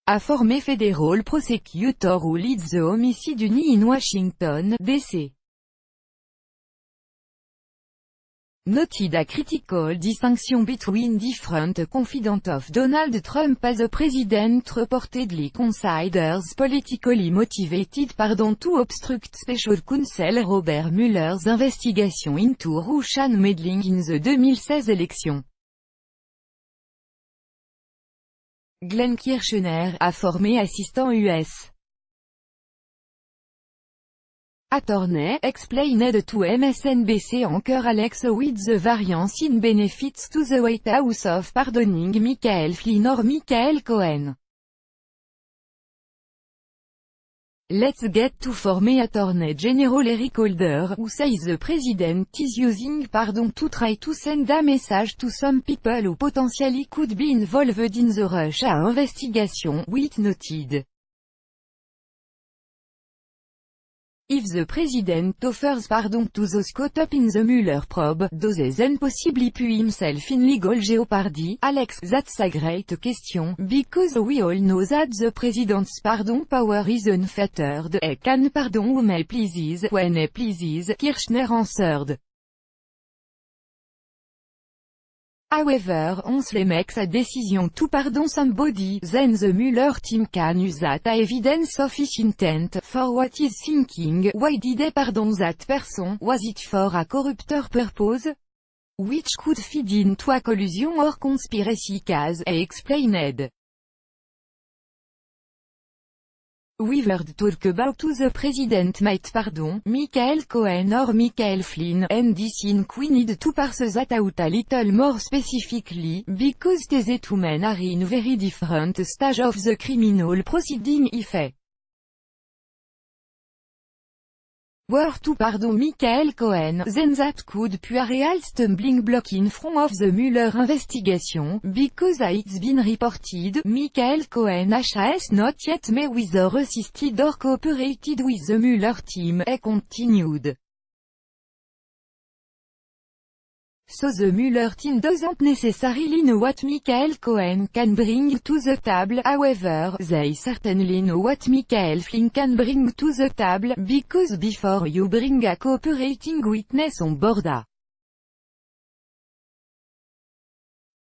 a former Federal Prosecutor who leads the homicide unit in Washington, D.C. Noted a critical distinction between different confidants of Donald Trump as a president reportedly considers politically motivated to obstruct Special Counsel Robert Mueller's investigation into Russian meddling in the 2016 election. Glenn Kirshner, a former assistant U.S. Attorney, explained to MSNBC anchor Alex with the variance in benefits to the White House of pardoning Michael Flynn or Michael Cohen. Let's get to former Attorney General Eric Holder, who says the president is using pardon to try to send a message to some people who potentially could be involved in the Russia investigation, Witt noted. If the president offers pardon to those caught up in the Mueller probe, does he then possibly put himself in legal jeopardy? Alex, that's a great question, because we all know that the president's pardon power is unfettered. He can pardon whom he pleases, when he pleases, Kirshner answered. However, once he makes a decision to pardon somebody, then the Mueller team can use that as evidence of his intent, for what he's thinking. Why did he pardon that person? Was it for a corrupter purpose? Which could feed into a collusion or conspiracy case, he explained. We've heard talk about who the president might pardon, Michael Cohen or Michael Flynn, and this think we need to parse that out a little more specifically, because these two men are in very different stages of the criminal proceeding if he were to pardon Michael Cohen, then that could be a real stumbling block in front of the Mueller investigation, because as it's been reported, Michael Cohen has not yet met with or assisted or cooperated with the Mueller team, he continued. So the Mueller team doesn't necessarily know what Michael Cohen can bring to the table, however, they certainly know what Michael Flynn can bring to the table, because before you bring a cooperating witness on board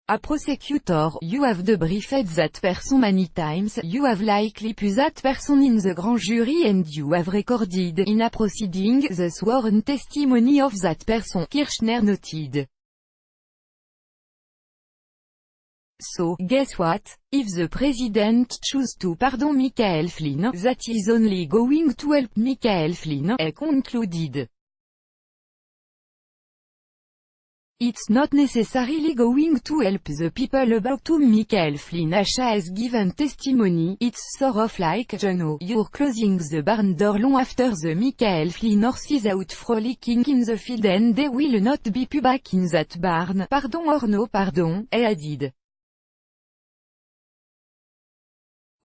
a prosecutor, you have debriefed that person many times, you have likely put that person in the grand jury and you have recorded, in a proceeding, the sworn testimony of that person, Kirshner noted. So, guess what? If the president chooses to pardon Michael Flynn, that is only going to help Michael Flynn, he concluded. It's not necessarily going to help the people about whom Michael Flynn has given testimony, it's sort of like, you're closing the barn door long after the Michael Flynn horse is out frolicking in the field and they will not be put back in that barn, pardon or no pardon, he added.